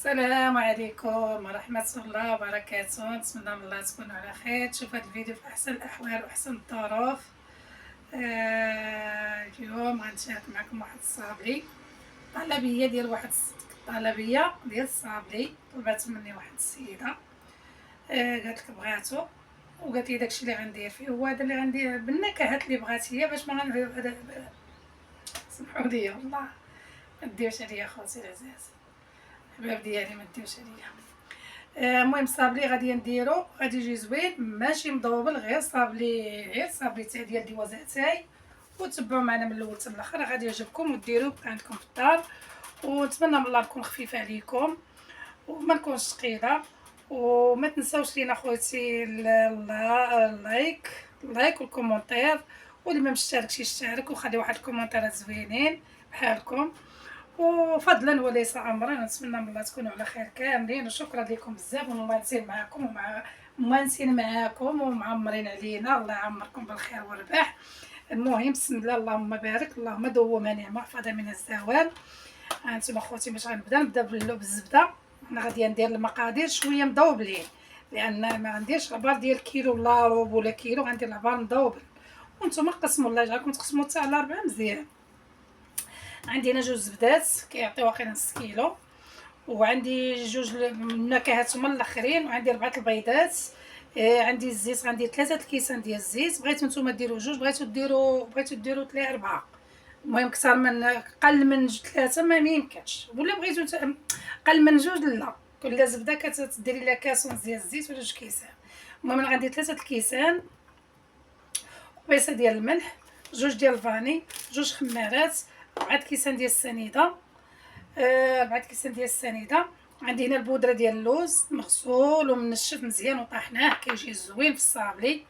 السلام عليكم ورحمة الله وبركاته. نتمنى من الله تكونوا على خير، تشوفوا هذا الفيديو في أحسن الأحوال وأحسن الظروف. اليوم غنشارك معكم واحد الصابلي، طلبية ديال واحد طلبية ديال الصابلي طلبات مني واحد السيدة. قالت لك بغاتو وقالت لي داكشي اللي غندير فيه هو هذا اللي غندير بالنكهات اللي بغات هي، باش ما سمحوا لي والله ما ديرش عليا خوتي العزاز، الحباب ديالي ما ديرش عليا. المهم الصابلي غادي نديرو، غادي يجي زوين ماشي مضوبل، غير صابلي تاع ديال دوازاتاي. وتبعوا معنا من الاول حتى الاخر، غادي يعجبكم وديروه عندكم في الدار. ونتمنى من الله نكون خفيفه عليكم وما نكونش ثقيله. وما تنساوش لينا خوتي اللايك والكومونتير، واللي ما مشتركش يشترك وخلي واحد الكومونتيرات زوينين بحالكم. وفضلا وليس امرا، نتمنى من الله تكونوا على خير كاملين، وشكرا لكم بزاف وممانسين معكم ممانسين معاكم ومعمرين علينا، الله يعمركم بالخير والرباح. المهم بسم الله اللهم بارك، اللهم دوما نعمه احفظها من الزوال. هانتوما خوتي باش نبدا بالزبده. انا غادي ندير المقادير شويه مضوبلين، لان ما عنديش عبار ديال كيلو ولا روب ولا كيلو، غندير العبار مضوبل. وانتم قسموا الله يجعلكم تقسموا حتى على 4 مزيان. عندي هنا 2 زبدات كيعطيو واقيلا نص كيلو، وعندي 2 نكهات هما الاخرين، وعندي 4 البيضات. عندي الزيت غندير 3 الكيسان ديال الزيت. بغيتو نتوما ديروا 2، بغيتو ديروا 3 4. المهم كثر من قل من 3 ما يمكنش، ولا بغيتو قل من 2 لا. كل زبده كتديري لها كاس ونص ديال الزيت ولا 2 كيسان. المهم انا غندير 3 الكيسان، قبيصه ديال الملح، 2 ديال الفاني، 2 خمارات، 4 كيسان ديال السنيده. 4 كيسان ديال السنيده. عندي هنا البودره ديال اللوز مغسول ومنشف مزيان وطحناه كيجي زوين في الصابلي.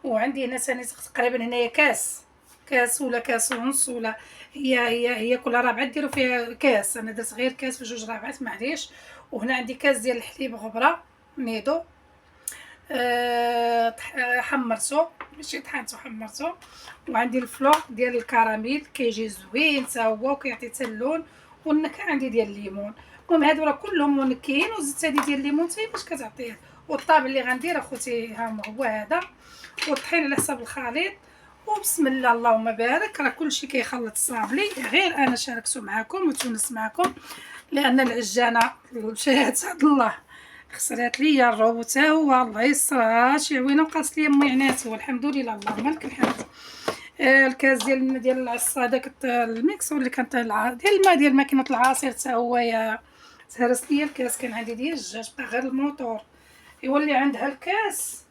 وعندي هنا ثاني تقريبا هنايا كاس ولا كاس ونص، ولا هي كل رابعه ديروا فيها كاس، انا درت غير كاس في 2 رابعات معليش. وهنا عندي كاس ديال الحليب غبره ميدو، حمرتو ماشي طحنتو حمرتو. وعندي الفلوق ديال الكراميل كيجي زوين تا هو وكيعطي حتى اللون. والنكهه عندي ديال الليمون. المهم هادو راه كلهم منكهين، وزدت هذه ديال الليمون حتى هي باش كتعطيه. والطابع اللي غندير اخوتي ها هو هذا، والطحين على حساب الخليط. وبسم الله اللهم بارك، راه كلشي كيخلط الصابلي، غير انا شاركته معكم وتونس معكم لان العجانه مشات عند الله خسرات ليا الروب تا هو، الله يسرها شي عوينه وقاص ليا امي عناتي والحمد لله اللهم لك الحمد. الكاس ديال العصا داك الميكسور اللي كانت ديال الماء ديال ماكينه العصير تا هو يا تهرس ليا الكاس. كان عندي ديال الدجاج بقى غير الموطور. يولي عندها الكاس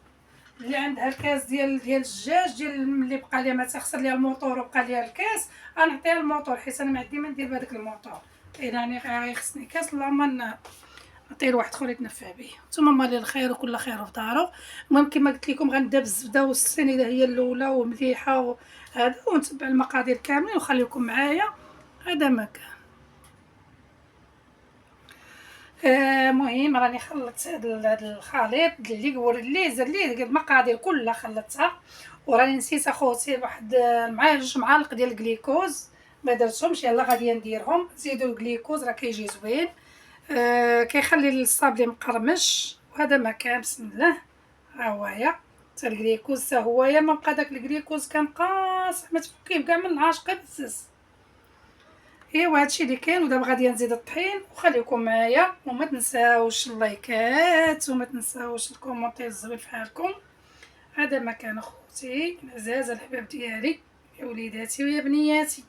اللي عندها الكاس ديال الدجاج ديال اللي بقى ليا ما تخسر ليا الموطور وبقى ليا الكاس، غنعطيها الموطور حيت انا ما عندي ما ندير بهذاك الموطور. يعني غيخصني كاس اللهم نعطيه لواحد اخر يتنفع به. نتوما مالي الخير وكل خير في دارو. المهم كما قلت لكم غنبدا بالزبده والسنيده هي الاولى ومليحه وهذا، ونتبع المقادير كاملين وخليكم معايا. هذا ما كان. المهم راني خلطت هذا الخليط اللي المقادير كلها خلطتها. وراني نسيت اخوتي واحد معايا 2 معالق ديال الجليكوز ما درتهمش، يلا غادي نديرهم. زيدوا الجليكوز راه كيجي زوين، كيخلي الصابلي مقرمش. وهذا ما كان. بسم الله ها هويا حتى الجليكوز تا هويا ما بقى داك الجليكوز كان قاصح ما تفكيه كاع من العاشقه بزز. ايوا هادشي اللي كاين. ودابا غادي نزيد الطحين وخليكم معايا، وما تنساوش اللايكات وما تنساوش الكومونتير الزوين فحالكم. هذا ما كان اخوتي العزاز الحباب ديالي يا وليداتي ويا بنياتي.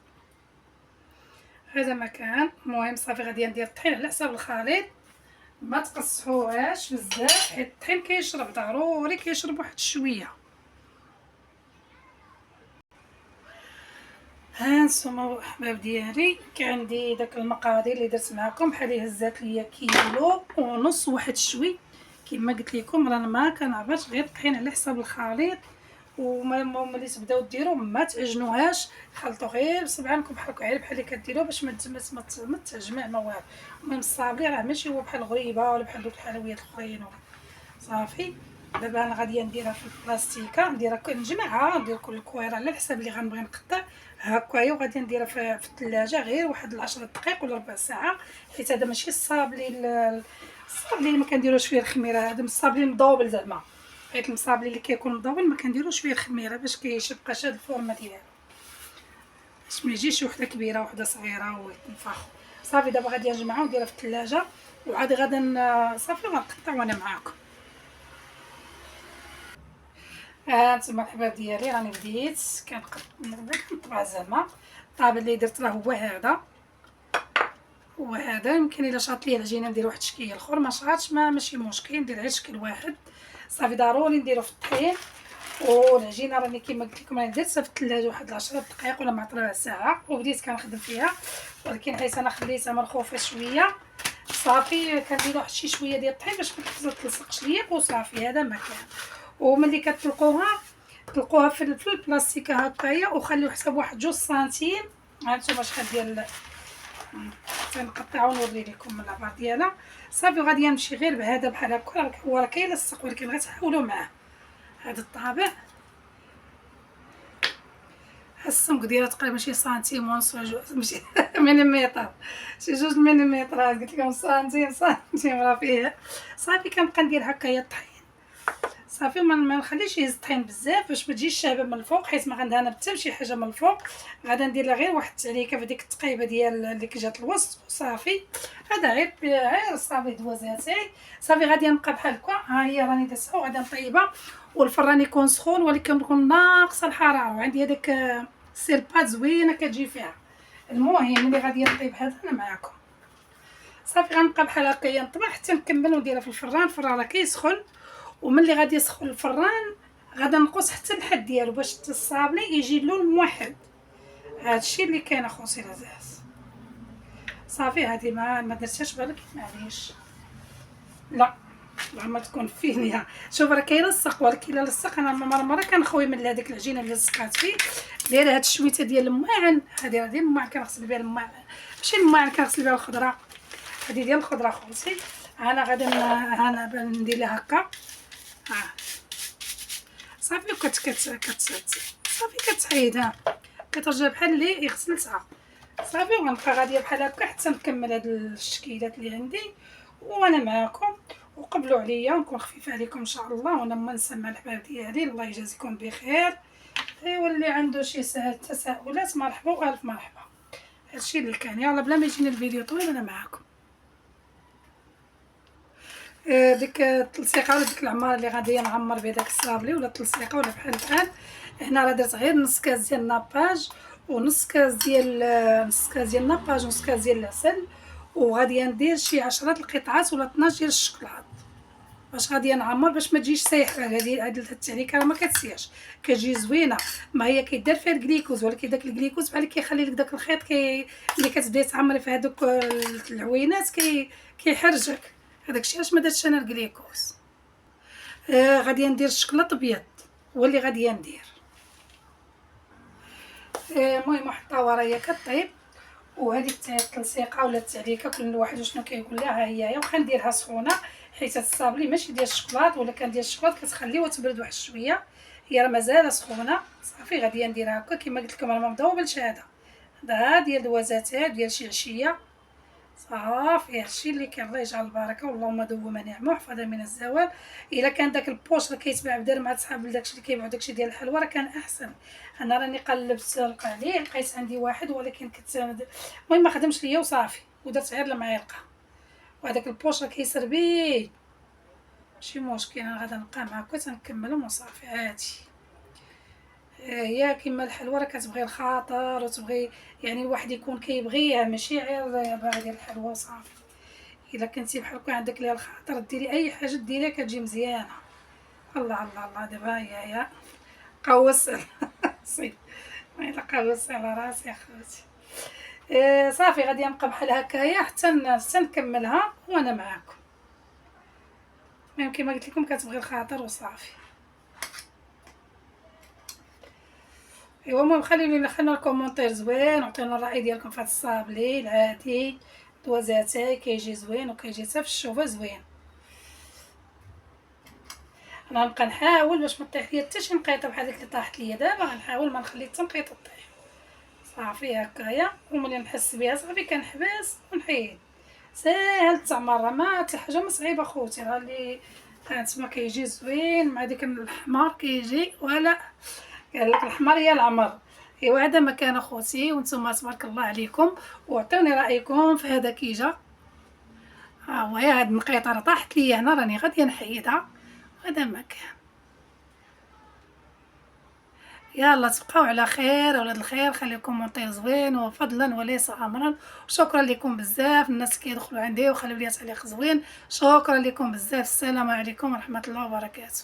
هذا ما كان. المهم صافي غادي ندير الطحين على حساب الخليط، ما تقصحوهاش بزاف حيت الطحين كيشرب ضروري كيشرب واحد شويه. ها نتوما احباب ديالي عندي داك المقادير اللي درت معكم، بحال هزات ليا كيلو ونص واحد شوي. كما قلت لكم رانا ما كنعرفش غير الطحين على حساب الخليط. ملي تبداو ديروا ما تعجنوهاش، خلطوا غير بصبعانكم بحال اللي كديروا باش ما تجمع ما والو. المهم الصابلي راه ماشي هو بحال الغريبه ولا بحال دوك الحلويات الاخرين صافي. دابا انا غاديه نديرها في البلاستيكه، نديرها نجمعها، ندير كل كويره على حساب اللي غنبغي نقطع هكايا، وغادي نديرها في الثلاجه غير واحد 10 دقائق ولا ربع ساعه، حيت هذا ماشي الصابلي الصابلي اللي ما كنديروش فيه الخميره، هذا الصابلي المضوبل زعما، حيت المصابلي اللي كيكون مضوبل ما كنديروش فيه الخميره باش كيبقى شاد الفورمه ديالو، باش ما يجيش وحده كبيره وحده صغيره ويتنفخوا. صافي دابا غادي نجمعها ونديرها في الثلاجه، وعاد غادا صافي غنقطع وانا معاكم. هانتوما الحباب ديالي راني بديت كنطبع زعما الطابع اللي درت راه هو هذا يمكن الا شاط ليا العجينه ندير واحد الشكل اخر، ما شاطش ماشي مشكل، ندير غير شكل واحد. صافي ضروري نديرو في الطحين، والعجينه راني كيما قلت لكم راني درتها في الثلاجه واحد 10 دقائق ولا مع ربع ساعه، وبديت كنخدم فيها، ولكن حيت انا خليتها مرخوفه شويه صافي كندير واحد شي شويه ديال الطحين باش ما تلصقش ليا، وصافي هذا مكان. وملي تلقوها في البلاستيك هكايا، وخليو حساب واحد 2 سنتيم. هانتوما شحال ديال تنقطعو ونوري لكم العبار ديالها. صافي غادي نمشي غير بهذا بحال هكا، هو راه كيلصق ولكن غتحاولوا معاه هذا الطابع. السمك ديالها تقريبا شي سنتيم ونص ولا ماشي مليمتر، شي 2 مليمترات، قلت لكم سنتيم راه فيه. صافي كنبقى ندير هكايا الطحين، صافي ما نخليش يهز الطحين بزاف باش ما تجيش شابه من الفوق، حيت ما غندهنا حتى شي حاجه من الفوق. غادا ندير لها غير واحد التعليكه في ديك التقيبه ديال اللي جات الوسط، وصافي هذا غير صافي دوازاتي. صافي غادي نبقى بحال هكا، ها هي راني دازها وغادي نطيبها، والفران يكون سخون ولكن تكون ناقصه الحراره، وعندي هذاك السيربات زوينه كتجي فيها. المهم ملي غادي نطيب هذا انا معاكم، صافي غنبقى بحال هكايا نطبع حتى نكمل ونديرها في الفران راه كيسخن. وملي غادي يسخن الفران غادا نقص حتى الحد ديالو باش الصابلي يجي اللون موحد. هادشي اللي كاين اخوتي العزاز. صافي هادي ما درتهاش بالك معليش، لا ما تكون فينيا. شوف راه كيلصق، ولكن الا لصق انا مره كنخوي من هذيك العجينه اللي لصقات فيه، دايره هاد الشويته ديال الماعن. هادي راه ديال الماعن كنغسل بها الماعن، ماشي الماعن كنغسل بها الخضره، هادي ديال الخضره خوتي. انا غادا ندير لها هكا، صافي صافي كتعيدها كترجع بحال اللي غسلتها. صافي وغنبقى غاديه بحال هكا حتى نكمل هاد الشكيلات اللي عندي وانا معاكم. وقبلوا عليا ونكون خفيفه عليكم ان شاء الله، وانا ما نسمع الحباب ديالي. الله يجازيكم بخير. واللي عنده شي تساؤلات مرحبا والف مرحبا. هادشي اللي كان، يلا بلا ما يجيني الفيديو طويل انا معاكم. ديك التلصيقه ولا ديك العماره اللي غادي نعمر بها داك الصابلي ولا التلصيقه ولا بحال هنا راه درت غير نص كاس ديال الناباج ونص كاس ديال الناباج ونص كاس ديال العسل، وغادي ندير شي 10 القطعات ولا 12 ديال الشكلاط باش غادي نعمر باش ما تجيش سايحه. هاد التعليكه راه ما كتسياش، كتجي زوينه. ما هي كيدار فيها الكليكوز، ولكن داك الكليكوز بحال كيخلي لك داك الخيط اللي كتبداي تعمري في هذوك العوينات كيحرجك. هذاك الشيء علاش ما درتش انا الكليكوز. غادي ندير الشكلاط ابيض هو اللي غادي ندير. المهم واحد الطاوه راهي كطيب، وهذيك التلصيقه ولا التعليكه كل واحد شنو كيقول لها، ها هي وخا نديرها سخونه حيت الصابلي ماشي ديال الشكلاط، ولا كان ديال الشكلاط كتخليوها تبرد واحد شويه، هي راه مازال سخونه. صافي غادي نديرها هكا كما قلت لكم، راه ما مذوبلش هذا ديال الوزاتات ديال شي عشيه. صافي هادشي اللي كان. الله يجعل البركه، واللهم دوما نعمه وحفظها من الزوال. الا كان داك البوش اللي كيتباع بدار مع صحاب داكشي اللي كيبيعوا داكشي ديال الحلوى راه كان احسن. انا راني قلبت عليه لقيت عندي واحد، ولكن المهم ما خدمش ليا وصافي، ودرت غير المعلقه. وهذاك البوش راه كيسربي ماشي مشكل، انا غادا نبقى معاكم تنكملهم وصافي عادي. هي كيما الحلوى راه كتبغي الخاطر وتبغي يعني الواحد يكون كيبغيها، ماشي غير باغي ديال الحلوى وصافي. الا كنتي بحال هكا عندك ليها الخاطر ديري اي حاجه ديريها كتجي مزيانه. الله الله الله. دابا يا قوس سي ما الا قوس على راسي اخوتي. صافي غادي نبقى بحال هكايا حتى نكملها وانا معاكم. المهم كما قلت لكم كتبغي الخاطر وصافي. ايوا المهم خلينا الكومونتير زوين، وعطيونا الراي ديالكم في هذا الصابلي العادي دوازاتاي كيجي زوين وكيجي حتى في الشوفه زوين. انا غنبقى نحاول باش ما طيح ليا حتى شي نقيطه بحال ديك اللي طاحت ليا دابا، غنحاول ما نخلي حتى نقيطه طيح. صافي هكايا، وملي نحس بها صافي كنحبس ونحيد. ساهل التعمر، راه ما حتى حاجه ما صعيبه خوتي، راه اللي هانتوما كيجي زوين مع ديك الحمار كيجي ولا قال لك الحمار يا العمر. ايوا هذا ما كان اخوتي، وانتم تبارك الله عليكم، وعطوني رايكم في هذا كي جا. ها هو هاد النقيطه راه طاحت ليا هنا، راني غاديه نحيدها. هذا ما كان. يلا تبقاو على خير اولاد الخير، خليكم كومونتير زوين وفضلا وليس امرا. شكرا لكم بزاف الناس كيدخلوا عندي وخليو لي تعليق زوين. شكرا لكم بزاف، السلام عليكم ورحمه الله وبركاته.